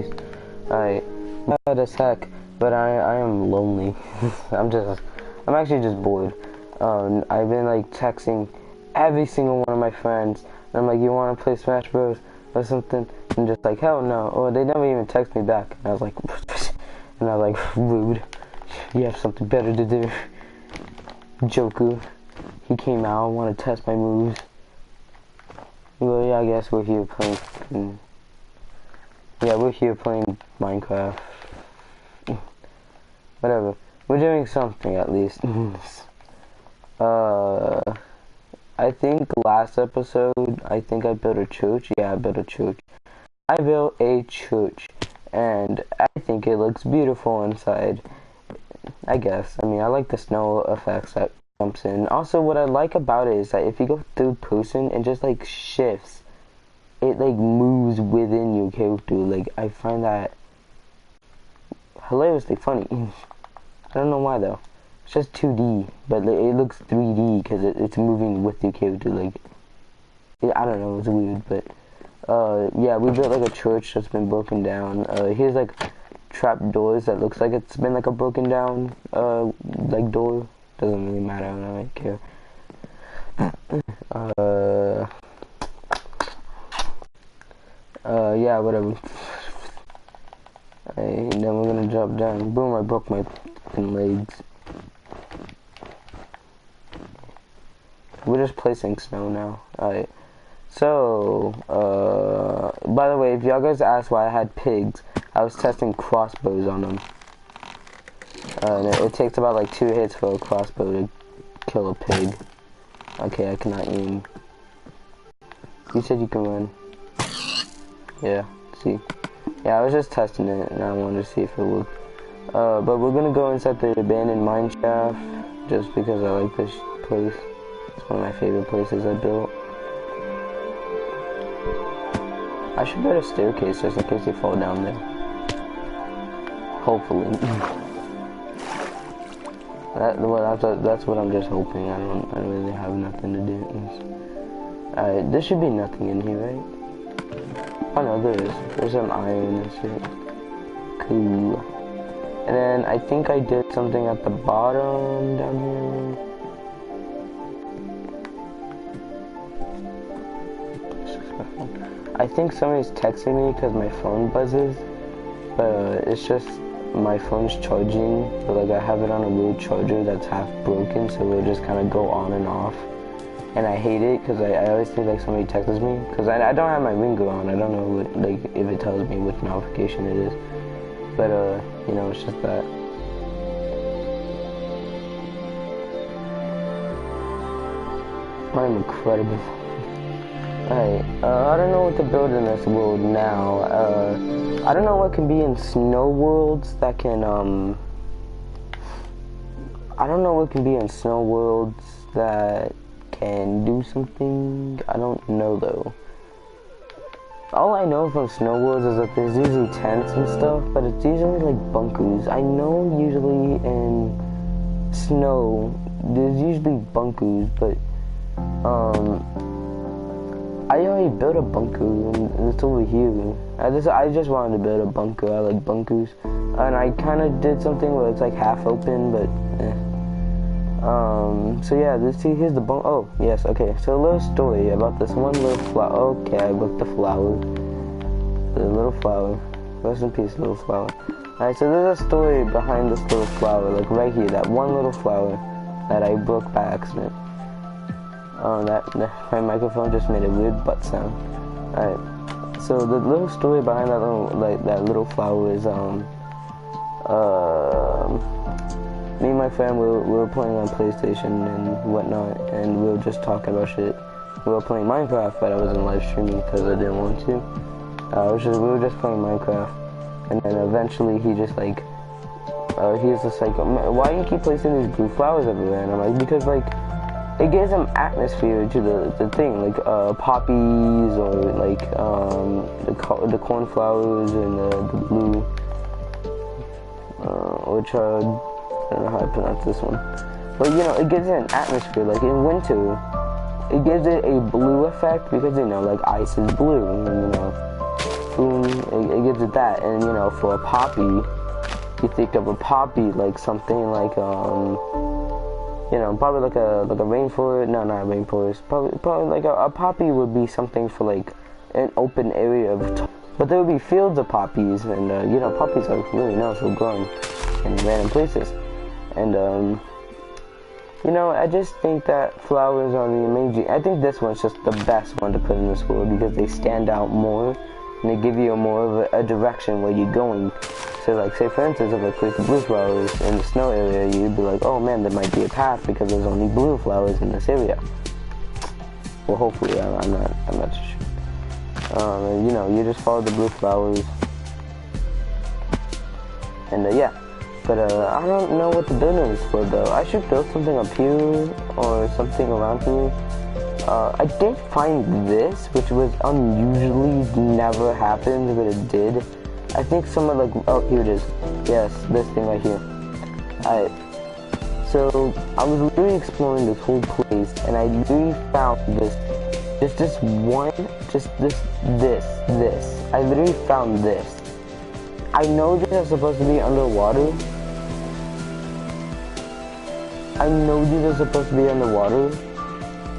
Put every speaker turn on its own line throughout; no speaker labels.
peace. Alright, mad as heck, but I am lonely. I'm actually just bored. I've been like texting every single one of my friends, and I'm like, you want to play Smash Bros or something? And just like, hell no. Or they never even text me back. And I was like, rude. You have something better to do. Joker. He came out, want to test my moves. Well, yeah, I guess we're here playing. Yeah, we're here playing Minecraft. Whatever. We're doing something at least. I think last episode, I think I built a church. Yeah, I built a church. I built a church, and I think it looks beautiful inside. I guess. I mean, I like the snow effects that jumps in. Also, what I like about it is that if you go third person, it just like shifts. It like moves within your character. Like, I find that hilariously funny. I don't know why though. It's just 2D, but it looks 3D because it's moving with your character. Like, I don't know, it's weird, but yeah, we built like a church that's been broken down. Here's like trap doors that looks like it's been like a broken down like door. Doesn't really matter, I don't really care. Yeah, whatever. And then we're gonna drop down. Boom, I broke my fucking legs. We're just placing snow now. Alright. So, by the way, if y'all guys asked why I had pigs, I was testing crossbows on them. And it takes about like 2 hits for a crossbow to kill a pig. Okay, I cannot aim. You said you can run. Yeah, see. Yeah, I was just testing it, and I wanted to see if it worked. But we're gonna go inside the abandoned mine shaft, just because I like this place. It's one of my favorite places I built. I should build a staircase just in case you fall down there. Hopefully. That's what I'm just hoping. I don't really have nothing to do. Alright, there should be nothing in here, right? Oh no, there is. There's some iron and shit. Cool. And then I think I did something at the bottom down here. I think somebody's texting me because my phone buzzes, but it's just my phone's charging, but like I have it on a weird charger that's half broken, so it'll just kind of go on and off. And I hate it because I always think like somebody texts me, because I don't have my ringer on. I don't know what, like, if it tells me which notification it is, but you know, it's just that. I'm incredible. Alright, I don't know what to build in this world now. I don't know what can be in snow worlds that can, I don't know what can be in snow worlds that can do something. I don't know though. All I know from snow worlds is that there's usually tents and stuff, but it's usually like bunkers. I know usually in snow, there's usually bunkers, but, I already built a bunker, and it's over here. I just wanted to build a bunker. I like bunkers. And I kind of did something where it's like half open, but so yeah, here's the bunk. Oh, yes, okay. So a little story about this one little flower. Okay, I broke the flower. The little flower. Rest in peace, little flower. Alright, so there's a story behind this little flower, like right here, that one little flower that I broke by accident. Oh, my microphone just made a weird butt sound. Alright, so the little story behind that little flower is, me and my friend, we were playing on PlayStation and whatnot, and we were just talking about shit. We were playing Minecraft, but I wasn't live streaming because I didn't want to. We were just playing Minecraft, and then eventually he just like, he was just like, why do you keep placing these blue flowers everywhere? And I'm like, because like, it gives some atmosphere to the thing, like poppies or like the cornflowers and the blue orchard. I don't know how to pronounce this one, but you know, it gives it an atmosphere. Like in winter, it gives it a blue effect because you know, like ice is blue, and you know, boom, it gives it that. And you know, for a poppy, you think of a poppy like something like you know, probably like a rainforest. No, not a rainforest. Probably like a poppy would be something for like an open area of. But there would be fields of poppies, and you know, poppies are really natural growing in random places. And you know, I just think that flowers are the amazing. I think this one's just the best one to put in the school because they stand out more and they give you more of a direction where you're going. So like, say for instance, if I place the blue flowers in the snow area, you'd be like, oh man, there might be a path because there's only blue flowers in this area. Well, hopefully, I'm not too sure. You know, you just follow the blue flowers, and yeah. But I don't know what the building is for though. I should build something up here or something around here. I did find this, which was unusually never happened, but it did. I think someone like, oh, here it is. Yes, this thing right here. Alright. So I was literally exploring this whole place, and I literally found this. This. I literally found this. I know these are supposed to be underwater.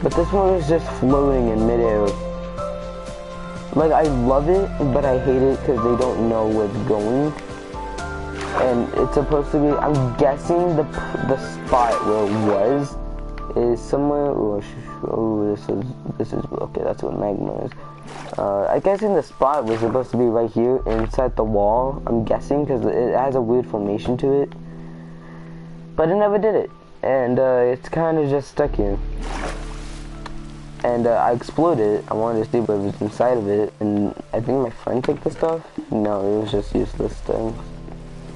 But this one is just floating in midair. Like, I love it, but I hate it because they don't know where it's going. And it's supposed to be, I'm guessing the spot where it was is somewhere, oh, this is, okay, that's what magma is. I guessing the spot was supposed to be right here inside the wall, I'm guessing, because it has a weird formation to it. But it never did it, and it's kind of just stuck here. And I explored it. I wanted to see what was inside of it, and I think my friend took the stuff. No, it was just useless things.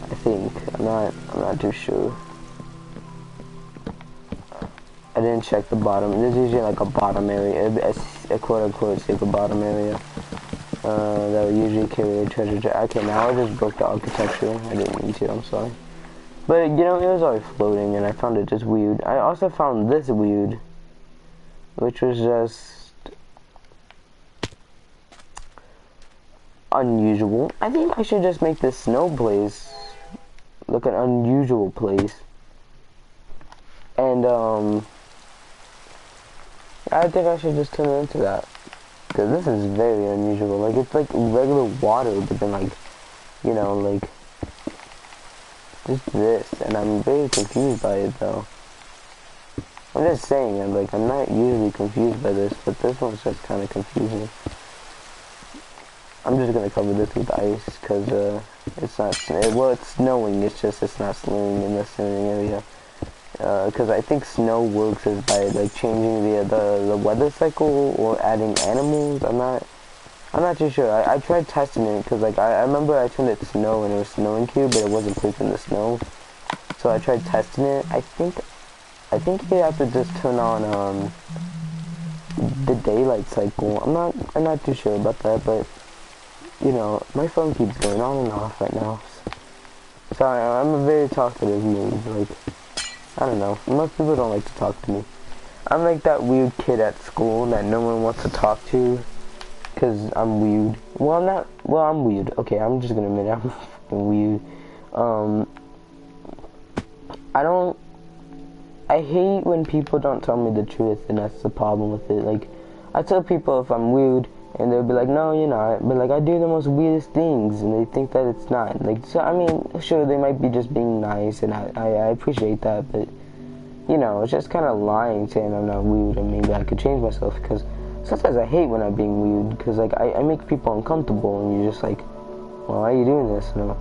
I think. I'm not too sure. I didn't check the bottom. There's usually like a bottom area, a quote-unquote secret bottom area that would usually carry a treasure chest. Okay, now I just broke the architecture. I didn't mean to. I'm sorry. But you know, it was already floating, and I found it just weird. I also found this weird, which was just unusual. I think I should just make this snow place look an unusual place. And I think I should just turn it into that, because this is very unusual. Like, it's like regular water, but then like, you know, like just this, and I'm very confused by it though. I'm just saying, I'm not usually confused by this, but this one's just kind of confusing. I'm just gonna cover this with ice, because it's not, well, it's snowing, it's just, it's not snowing in the snowing area. Because I think snow works is by like changing the weather cycle or adding animals. I'm not too sure. I tried testing it because like I remember I turned it to snow and it was snowing here, but it wasn't placing the snow. So I tried testing it. I think you have to just turn on the daylight cycle. I'm not too sure about that, but you know, my phone keeps going on and off right now. Sorry, I'm a very talkative mood. Like, I don't know. Most people don't like to talk to me. I'm like that weird kid at school that no one wants to talk to because I'm weird. Well, I'm not. Well, I'm weird. Okay, I'm just gonna admit I'm fucking weird. I hate when people don't tell me the truth, and that's the problem with it. Like, I tell people if I'm weird, and they'll be like, no, you're not. But like, I do the most weirdest things, and they think that it's not. Like, so I mean, sure, they might be just being nice, and I appreciate that, but you know, it's just kind of lying, saying I'm not weird, and maybe I could change myself. Because sometimes I hate when I'm being weird, because like I make people uncomfortable, and you're just like, well, why are you doing this? And I'm like,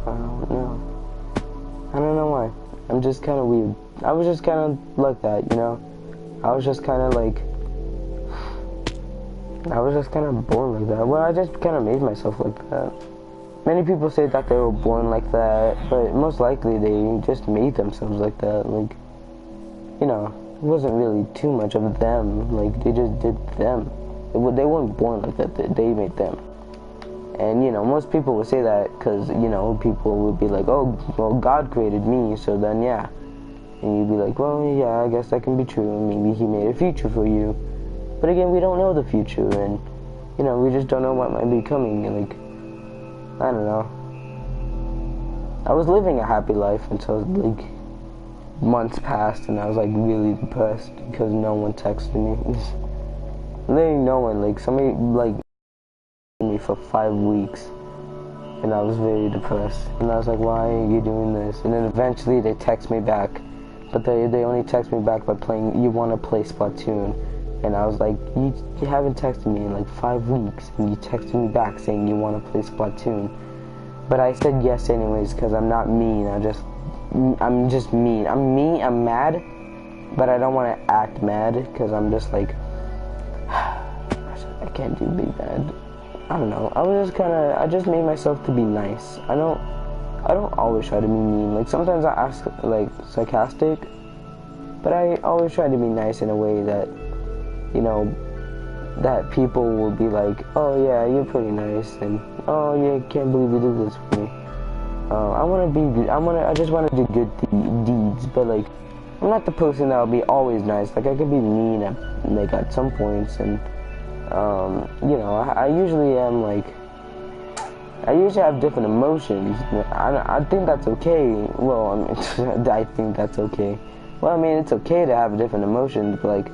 I don't know why. I'm just kind of weird. I was just kind of like that, you know. I was just kind of born like that. Well, I just kind of made myself like that. Many people say that they were born like that, but most likely they just made themselves like that. Like, you know, it wasn't really too much of them. Like, they just did them. They weren't born like that. They made them. And, you know, most people would say that because, you know, people would be like, oh, well, God created me, so then, yeah. And you'd be like, well, yeah, I guess that can be true. Maybe he made a future for you. But again, we don't know the future, and, you know, we just don't know what might be coming. And, like, I don't know. I was living a happy life until like months passed and I was like really depressed because no one texted me. Literally no one, like somebody like me for 5 weeks and I was very depressed and I was like, why are you doing this? And then eventually they text me back, but they only text me back by playing, you want to play Splatoon. And I was like, you haven't texted me in like 5 weeks and you texted me back saying you want to play Splatoon. But I said yes anyways because I'm not mean, I'm just mean. I'm mad, but I don't want to act mad because I'm just like, I can't do big bad. I don't know. I just made myself to be nice. I don't always try to be mean. Like sometimes I ask like sarcastic, but I always try to be nice in a way that, you know, that people will be like, oh yeah, you're pretty nice, and oh yeah, can't believe you did this for me. I want to be good. I just want to do good deeds, but like, I'm not the person that will be always nice. Like I could be mean at some points, and you know, I usually am like, I usually have different emotions. I think that's okay. Well, I mean, I think that's okay. Well, I mean, it's okay to have different emotions, but like,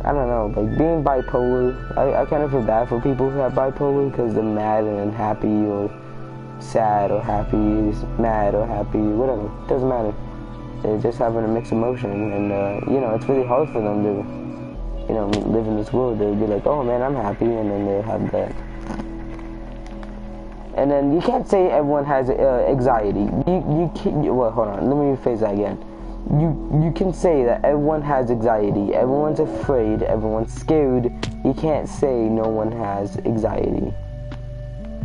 I don't know, like being bipolar, I kind of feel bad for people who have bipolar because they're mad and happy, or sad or happy, mad or happy, whatever, doesn't matter. They're just having a mixed emotion, and you know, it's really hard for them to, you know, live in this world. They'd be like, oh man, I'm happy, and then they have that. And then you can't say everyone has anxiety. You can't, well, hold on, let me rephrase that again. You can say that everyone has anxiety, everyone's afraid, everyone's scared. You can't say no one has anxiety.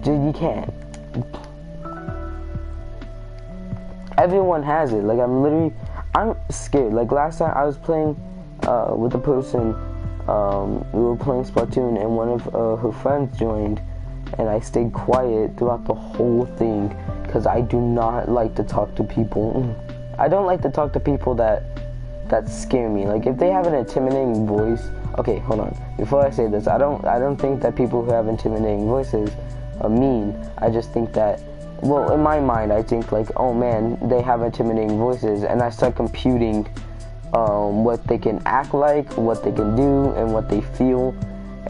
You can't. Everyone has it. Like I'm scared. Like last time I was playing with a person, we were playing Splatoon and one of her friends joined, and I stayed quiet throughout the whole thing because I do not like to talk to people. I don't like to talk to people that scare me. Like if they have an intimidating voice. Okay, hold on. Before I say this, I don't think that people who have intimidating voices are mean. I just think that, well, in my mind, I think like, oh man, they have intimidating voices, and I start computing what they can act like, what they can do, and what they feel,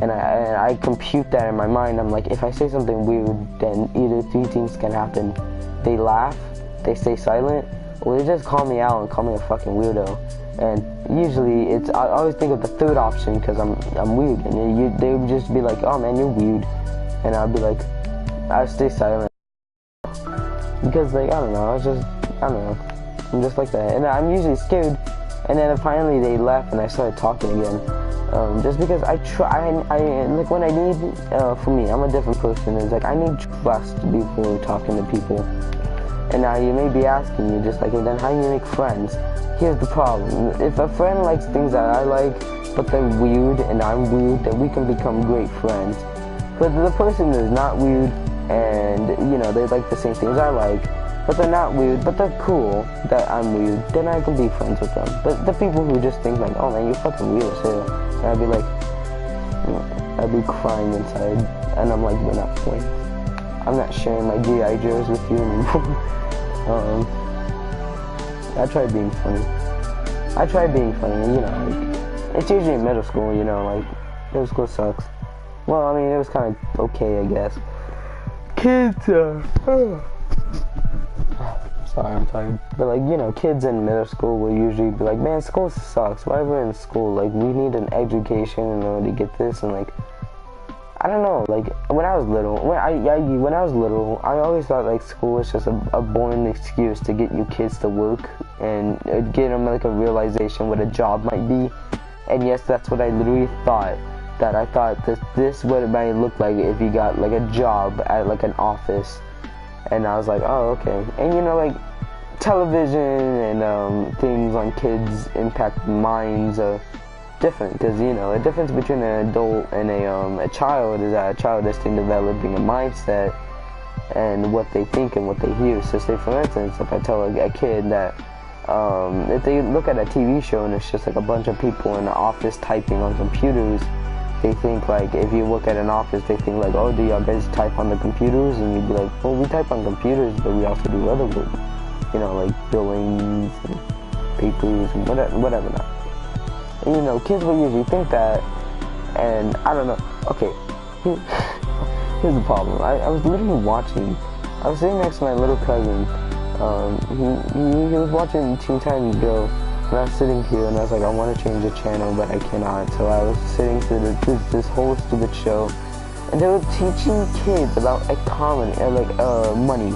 and I compute that in my mind. I'm like, if I say something weird, then either 3 things can happen. They laugh, they stay silent, or they just call me out and call me a fucking weirdo. And usually I always think of the third option because I'm weird, and they would just be like, oh man, you're weird, and I'd be like, I'd stay silent because like, I don't know, I'm just like that, and I'm usually scared. And then finally they left and I started talking again, just because I like when I need, for me, I'm a different person. It's like I need trust before talking to people. And now you may be asking me just like, well, then how do you make friends? Here's the problem. If a friend likes things that I like, but they're weird and I'm weird, then we can become great friends. But the person is not weird and, you know, they like the same things I like, but they're not weird, but they're cool that I'm weird, then I can be friends with them. But the people who just think like, oh man, you're fucking weird as hell, and I'd be like, I'd be crying inside, and I'm like, we're not friends. I'm not sharing my G.I. Joes with you anymore. I tried being funny. You know, like, it's usually in middle school, you know, like, middle school sucks. Well, I mean, it was kind of okay, I guess. Kids, sorry, I'm tired. But, like, you know, kids in middle school will usually be like, man, school sucks. Why are we in school? Like, we need an education in order to get this, and, like, I don't know, like, when I was little, I always thought, like, school was just a boring excuse to get you kids to work and get them, like, a realization what a job might be. And yes, that's what I literally thought, that I thought this what it might look like if you got, like, a job at, like, an office. And I was like, oh, okay. And, you know, like, television and things on kids' impact minds are different, because, you know, the difference between an adult and a child is that a child is still developing a mindset and what they think and what they hear. So say, for instance, if I tell a kid that if they look at a TV show and it's just like a bunch of people in the office typing on computers, they think like if you look at an office, they think like, oh, do y'all guys type on the computers? And you'd be like, well, we type on computers, but we also do other work, you know, like billings and papers and whatever not. And, you know, kids will usually think that, and I don't know. Okay, here's the problem. I was literally watching. I was sitting next to my little cousin. He was watching Teen Titans Go, and I was sitting here, and I was like, I want to change the channel, but I cannot. So I was sitting through this whole stupid show, and they were teaching kids about economy, money,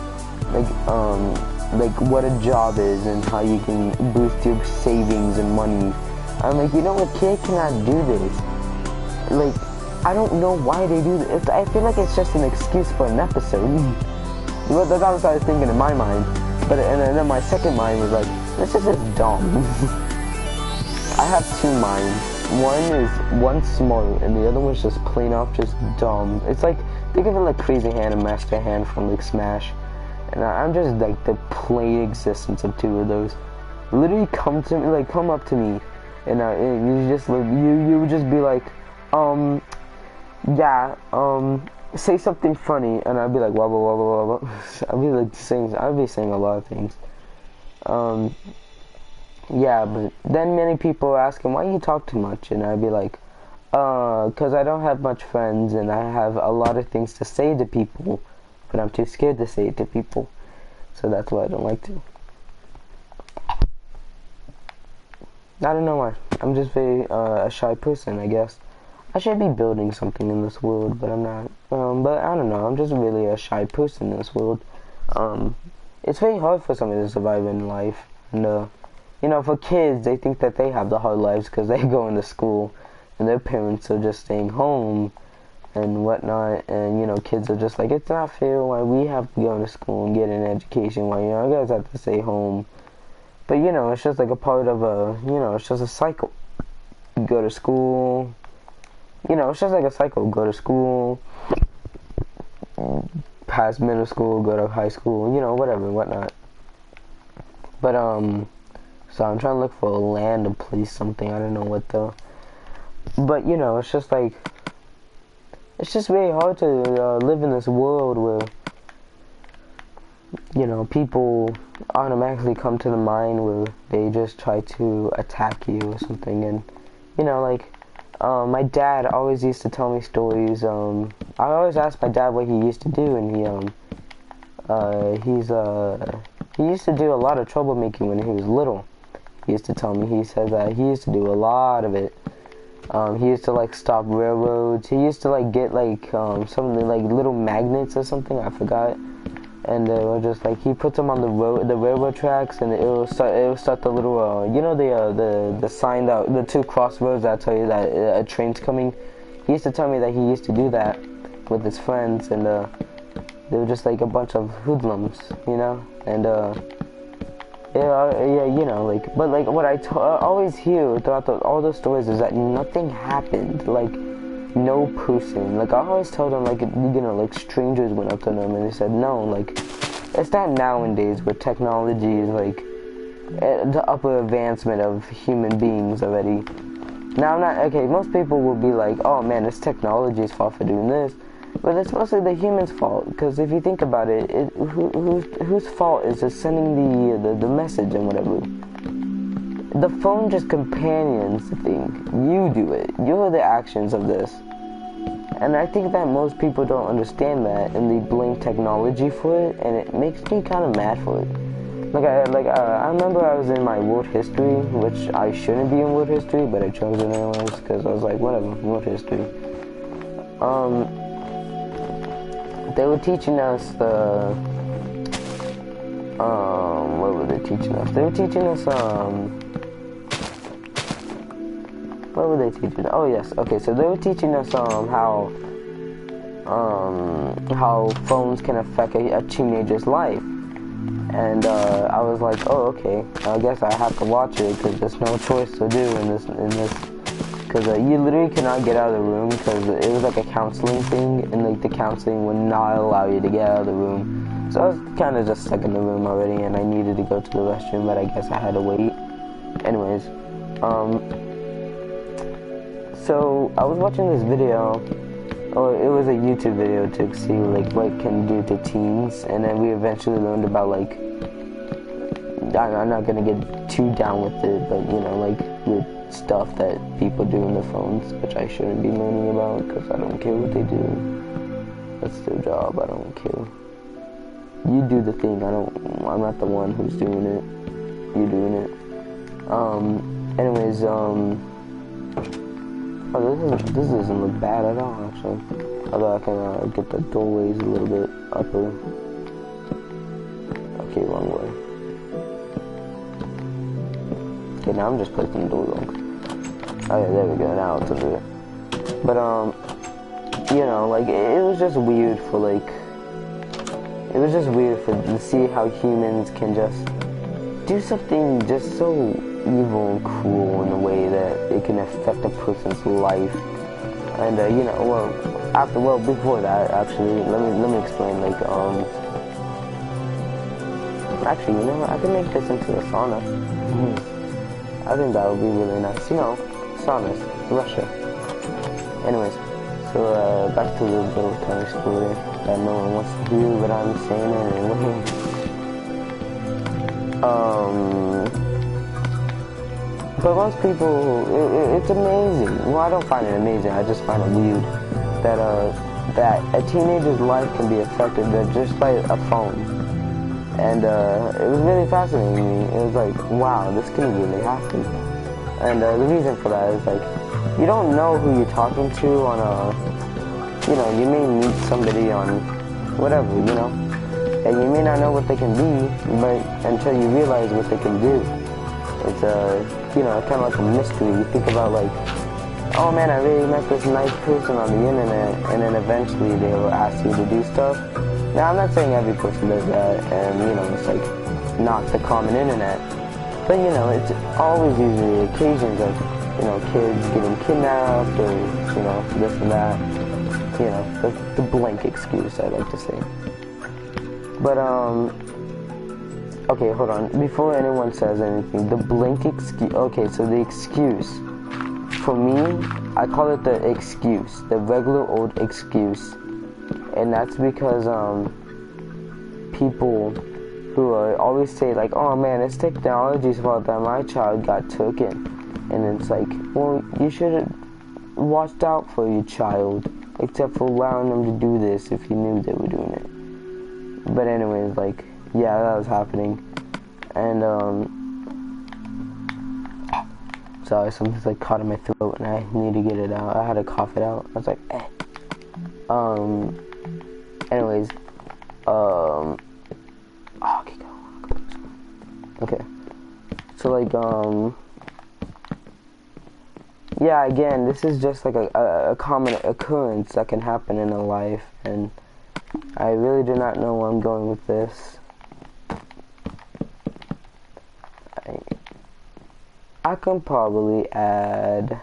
like what a job is and how you can boost your savings and money. I'm like, you know, a kid cannot do this. Like, I don't know why they do this. I feel like it's just an excuse for an episode. Well, that's what I was thinking in my mind. But and then my second mind was like, this is just dumb. I have two minds. One's smart, and the other one's just plain off just dumb. It's like, think of it like Crazy Hand and Master Hand from like Smash. And I'm just like the plain existence of two of those. Literally come up to me, and you just like you would just be like, say something funny, and I'd be like, blah blah blah blah blah. I'd be saying a lot of things. Yeah, but then many people are asking, why you talk too much? And I'd be like, cause I don't have much friends, and I have a lot of things to say to people, but I'm too scared to say it to people, so that's why I don't like to. I don't know why. I'm just very a shy person, I guess. I should be building something in this world, but I'm not. But I don't know. I'm just really a shy person in this world. It's very hard for somebody to survive in life. And, you know, for kids, they think that they have the hard lives because they go into school, and their parents are just staying home and whatnot. And, you know, kids are just like, it's not fair why we have to go to school and get an education, why, you know, you guys have to stay home. But, you know, it's just like a part of it's just a cycle. You go to school, you know, it's just like a cycle. Go to school, pass middle school, go to high school, you know, whatever, whatnot. But, so I'm trying to look for a land to place something. I don't know what though. But, you know, it's just like, it's just very hard to live in this world where, you know, people automatically come to the mind where they just try to attack you or something. And, you know, like, my dad always used to tell me stories. I always asked my dad what he used to do, and he used to do a lot of troublemaking when he was little. He used to tell me, he said that he used to do a lot of it. He used to like stop railroads. He used to like get like something like little magnets or something, I forgot. And it was just like he puts them on the railroad tracks, and it will start the little you know, the sign, that the two crossroads that tell you that a train's coming. He used to tell me that he used to do that with his friends, and they were just like a bunch of hoodlums, you know. And yeah, you know, like, but like what I always hear throughout all those stories is that nothing happened, like no person, like I always tell them, like, you know, like strangers went up to them and they said no, like it's not nowadays where technology is like the upper advancement of human beings already. Now I'm not, okay, most people will be like, oh man, it's technology's fault for doing this, but it's mostly the human's fault, because if you think about it, whose fault is it sending the message and whatever? The phone just companions the thing. You do it. You're the actions of this. And I think that most people don't understand that, and they blame technology for it, and it makes me kind of mad for it. I remember I was in my world history, which I shouldn't be in world history, but I chose it anyways, because I was like, whatever, world history. They were teaching us what were they teaching us? They were teaching us, what were they teaching? Oh yes, okay, so they were teaching us how phones can affect a teenager's life. And I was like, oh okay, I guess I have to watch it because there's no choice to do in this, because you literally cannot get out of the room, because it was like a counseling thing, and like the counseling would not allow you to get out of the room. So I was kind of just stuck in the room already, and I needed to go to the restroom, but I guess I had to wait. Anyways, So I was watching this video, or it was a YouTube video to see like what it can do to teens, and then we eventually learned about like, I'm not gonna get too down with it, but you know, like with stuff that people do on their phones, which I shouldn't be learning about because I don't care what they do. That's their job. I don't care. You do the thing. I'm not the one who's doing it. You doing it. Anyways, oh, this doesn't look bad at all, actually. Although I can get the doorways a little bit upper. Okay, wrong way. Okay, now I'm just placing the door wrong. Okay, there we go. Now it's a bit. But you know, like it was just weird for like. It was just weird to see how humans can just do something just so evil and cruel in a way that it can affect a person's life. And you know, before that, actually, let me explain. Like, actually, you know what? I can make this into a sauna. I think that would be really nice. You know, saunas, Russia. Anyways, so back to the little tiny story that no one wants to do, but I'm saying it anyway. But most people, it's amazing. Well, I don't find it amazing. I just find it weird that that a teenager's life can be affected just by a phone. And it was really fascinating to me. It was like, wow, this can really happen. And the reason for that is like, you don't know who you're talking to on a, you know, you may meet somebody on whatever, you know, and you may not know what they can be, but until you realize what they can do. It's you know, kind of like a mystery. You think about like, oh man, I really met this nice person on the internet, and then eventually they will ask you to do stuff. Now, I'm not saying every person does that, and you know, it's like not the common internet, but you know, it's always usually occasions of, you know, kids getting kidnapped, or you know, this and that. You know, the blank excuse, I like to say. But okay, hold on. Before anyone says anything, the blank excuse. Okay, so the excuse. For me, I call it the excuse, the regular old excuse, and that's because people who always say like, "Oh man, it's technology's fault that my child got taken," and it's like, well, you should have watched out for your child, except for allowing them to do this if you knew they were doing it. But anyways, like, yeah, that was happening, and sorry, something's like caught in my throat and I need to get it out. I had to cough it out. I was like, eh. Anyways, oh, okay, go. Okay. So like, yeah, again, this is just like a common occurrence that can happen in a life, and I really do not know where I'm going with this. I can probably add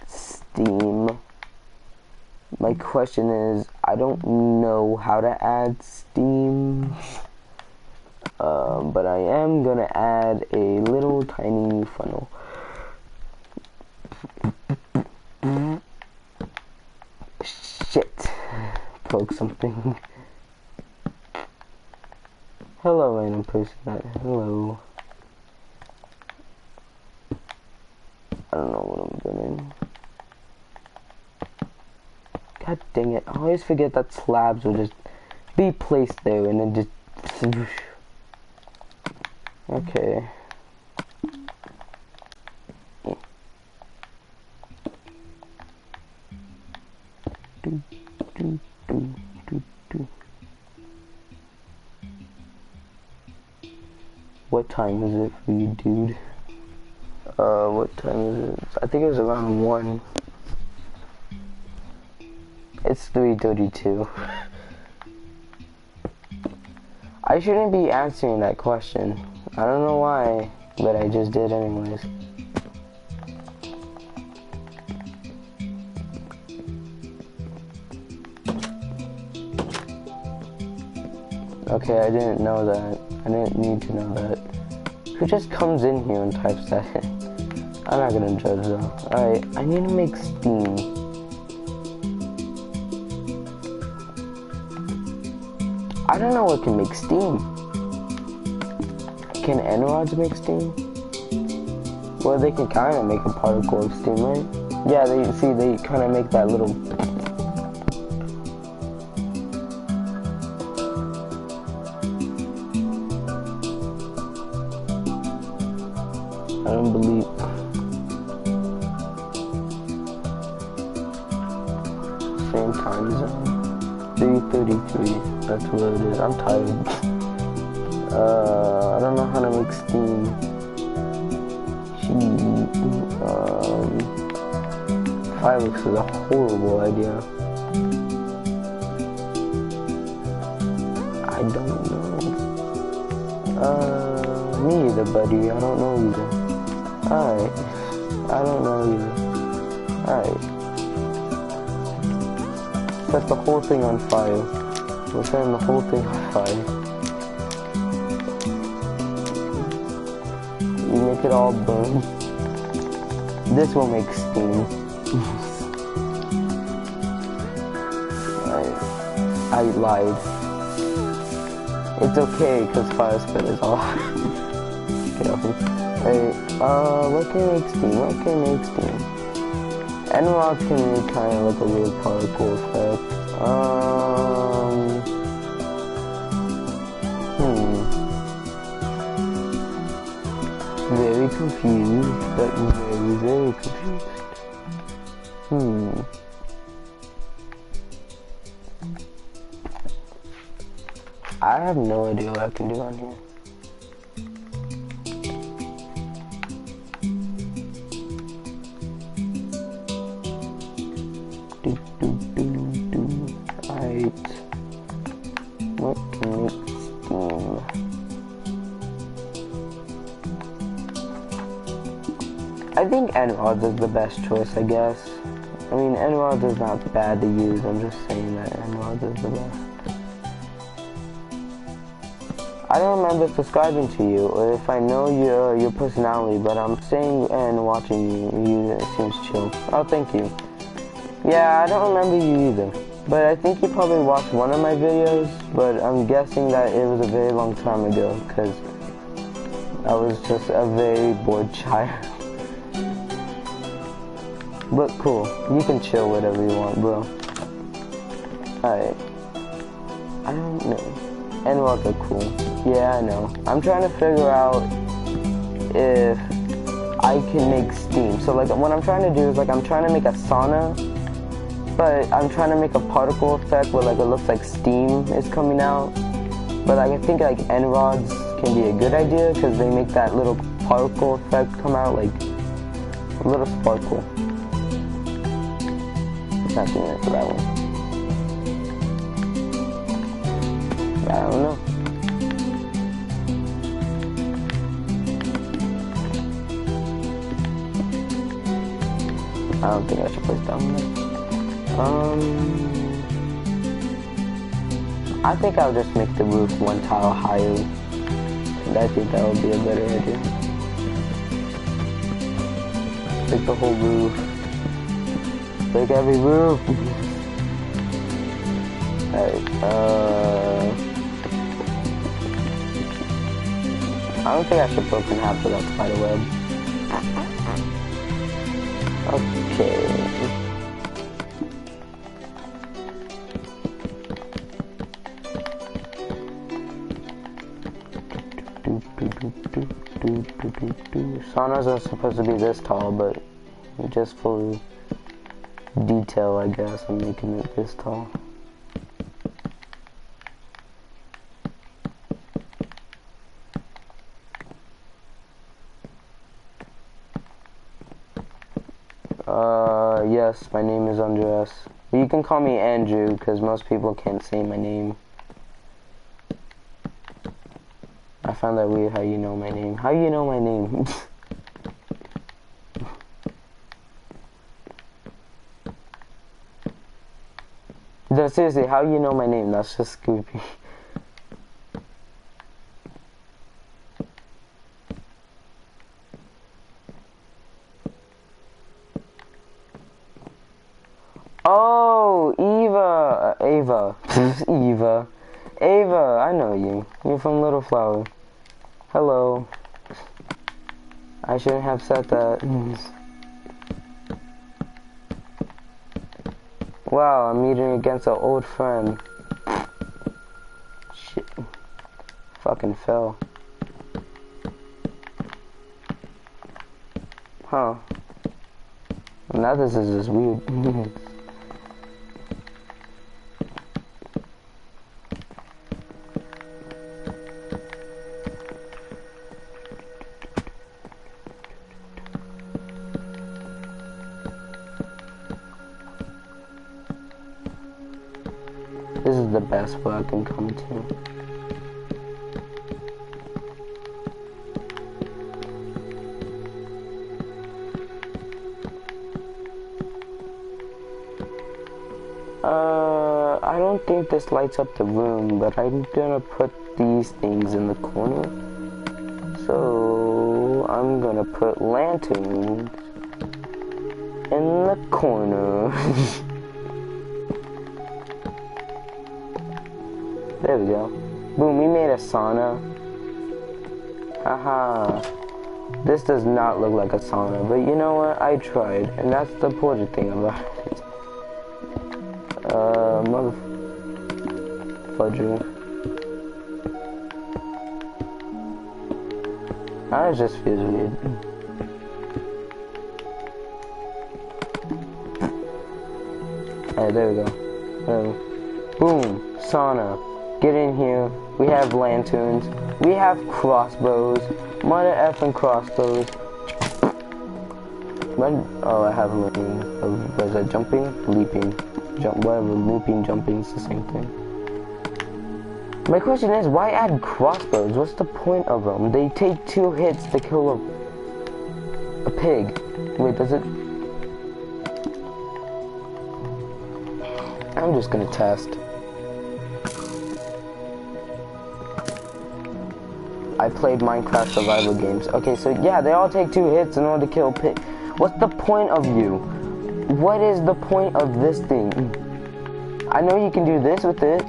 Steam. My question is, I don't know how to add Steam, but I am gonna add a little tiny funnel. Shit, broke something. Hello, random person. Hello. I don't know what I'm doing. God dang it. I always forget that slabs will just be placed there and then just... Okay. What time is it for you, dude? What time is it? I think it was around 1. It's 3:32. I shouldn't be answering that question. I don't know why, but I just did anyways. Okay, I didn't know that. I didn't need to know that. Who just comes in here and types that in? I'm not gonna judge though. Alright, I need to make steam. I don't know what can make steam. Can N-rods make steam? Well, they can kind of make a particle of steam, right? Yeah, they kind of make that little... I don't believe... Same time zone. 3:33. That's what it is. I'm tired. I don't know how to make steam. 5 looks like a horrible idea. I don't know. Me either, buddy. I don't know either. Alright. I don't know either. Alright. Set the whole thing on fire. We're setting the whole thing on fire. You make it all burn. This will make steam. I lied. It's okay because fire spit is off. Get off me. Hey, what can make steam? What can make steam? N-rods can make kind of like a weird particle effect. Very confused, but very, very confused. I have no idea what I can do on here. Alright. What can make steam? I think N-rods is the best choice, I guess. I mean, N-rods is not bad to use. I'm just saying that N-rods is the best. I don't remember subscribing to you, or if I know your personality, but I'm saying and watching you, it seems chill. Oh, thank you. Yeah, I don't remember you either, but I think you probably watched one of my videos, but I'm guessing that it was a very long time ago, because I was just a very bored child. But cool, you can chill whatever you want, bro. Alright. I don't know. N-rods are cool. Yeah, I know. I'm trying to figure out if I can make steam. So like what I'm trying to do is like I'm trying to make a sauna, but I'm trying to make a particle effect where like it looks like steam is coming out. But like, I think like N-rods can be a good idea because they make that little particle effect come out, like a little sparkle. Not doing it for that one. I don't know. I don't think I should place that one there. I think I'll just make the roof one tile higher. And I think that would be a better idea. Make the whole roof. Break every roof. Alright, I don't think I should broken half of that spider web. Okay. Saunas are supposed to be this tall, but just for detail, I guess, I'm making it this tall. Yes, my name is Andreas. You can call me Andrew, because most people can't say my name. I found that weird how you know my name. How you know my name? No, seriously, how you know my name? That's just creepy. Eva. Ava, I know you. You're from Little Flower. Hello. I shouldn't have said that. Wow, I'm meeting against an old friend. Shit. Fucking fell. Huh. Now this is just weird. This is the best where I can come to. I don't think this lights up the room, but I'm gonna put these things in the corner. So I'm gonna put lanterns in the corner. There we go. Boom, we made a sauna. Haha. This does not look like a sauna, but you know what? I tried, and that's the important thing about it. Mother fudger. That just feels weird. Alright, there we go. Boom, sauna. Get in here. We have lanterns. We have crossbows. Mother effing crossbows. Oh, I have looping. Was that jumping? Leaping. Whatever, looping, jumping, it's the same thing. My question is, why add crossbows? What's the point of them? They take 2 hits to kill a pig. Wait, does it? I'm just gonna test. I played Minecraft survival games. Okay, so yeah, they all take 2 hits in order to kill a pig. What's the point of you? What is the point of this thing? I know you can do this with it.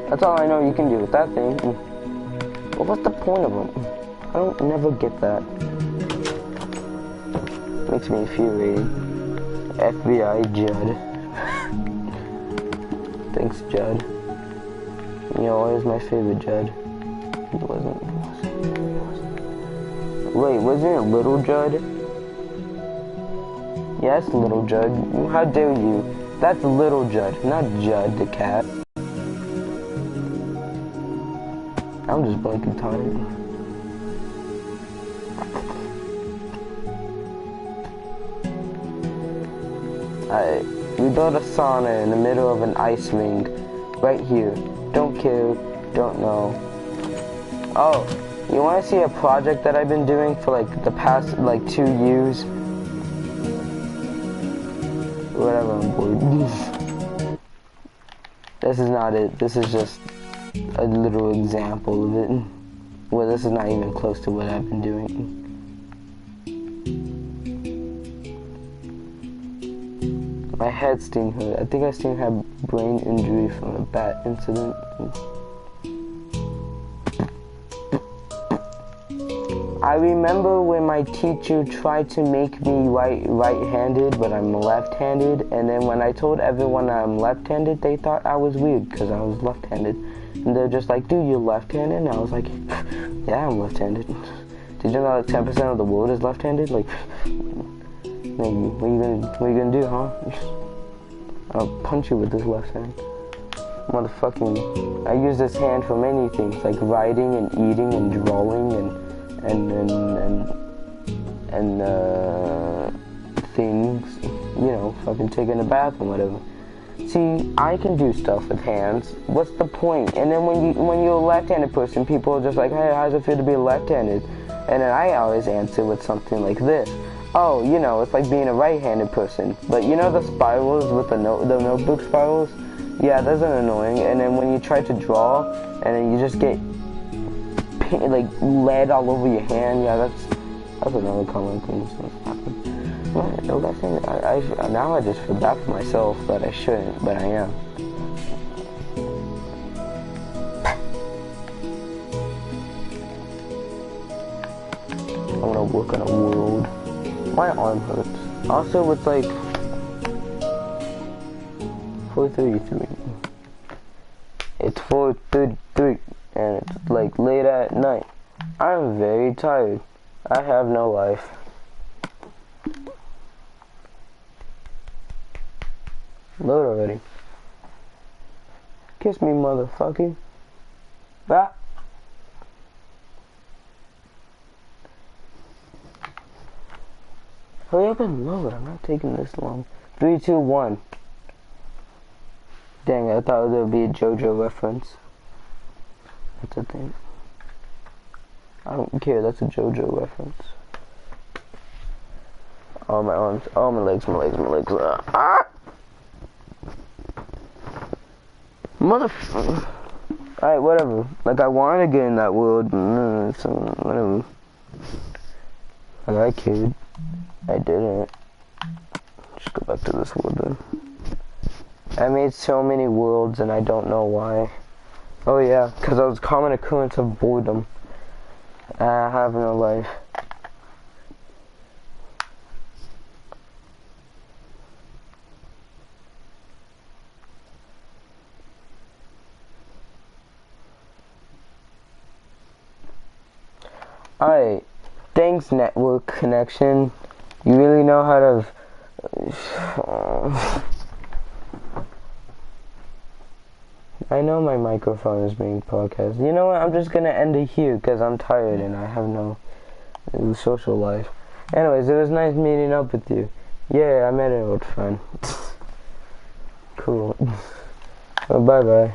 That's all I know you can do with that thing. But what's the point of them? I don't never get that. Makes me infuriated. FBI Judd. Thanks, Judd. You're always my favorite, Judd. It wasn't. Wait, wasn't it Little Judd? Yes, Little Judd. How dare you? That's Little Judd, not Judd the cat. I'm just blanking tired. We built a sauna in the middle of an ice ring, right here. Don't care, don't know. Oh, you want to see a project that I've been doing for like the past like 2 years? Whatever, I'm bored. This is not it. This is just a little example of it. Well, this is not even close to what I've been doing. My head still hurt. I think I still have brain injury from a bat incident. I remember when my teacher tried to make me right-handed, but I'm left-handed, and then when I told everyone I'm left-handed, they thought I was weird because I was left-handed. And they're just like, dude, you're left-handed? And I was like, yeah, I'm left-handed. Did you know that 10% of the world is left-handed? Like, what are you gonna do, huh? I'll punch you with this left hand. Motherfucking, I use this hand for many things, like writing and eating and drawing and things, you know, fucking taking a bath and whatever. See, I can do stuff with hands. What's the point? And then when you're a left-handed person, people are just like, hey, how does it feel to be left-handed? And then I always answer with something like this. Oh, you know, it's like being a right-handed person. But you know the spirals with the notebook spirals? Yeah, those are annoying. And then when you try to draw, and then you just get like lead all over your hand. Yeah, That's another common thing that's happened. What? No, that's not, now I just feel bad for myself, but I shouldn't, but I am. I'm gonna work on a world. My arm hurts. Also, it's like 4:33. It's 4:33, and it's like late at night. I'm very tired. I have no life. Load already. Kiss me, motherfucker. Ah. Hurry up and load. I'm not taking this long. 3, 2, 1. Dang, I thought there would be a JoJo reference. That's a thing. I don't care, that's a JoJo reference. Oh, my arms. Oh, my legs. Ah! Motherfucker. Alright, whatever. Like, I want to get in that world. So, whatever. Like, I could. I didn't. Just go back to this world then. I made so many worlds and I don't know why. Oh yeah, because I was common occurrence of boredom. I have no life. Alright, thanks network connection. You really know how to... I know my microphone is being podcast. You know what? I'm just gonna end it here because I'm tired and I have no social life. Anyways, it was nice meeting up with you. Yeah, I met an old friend. Cool. Well, bye bye.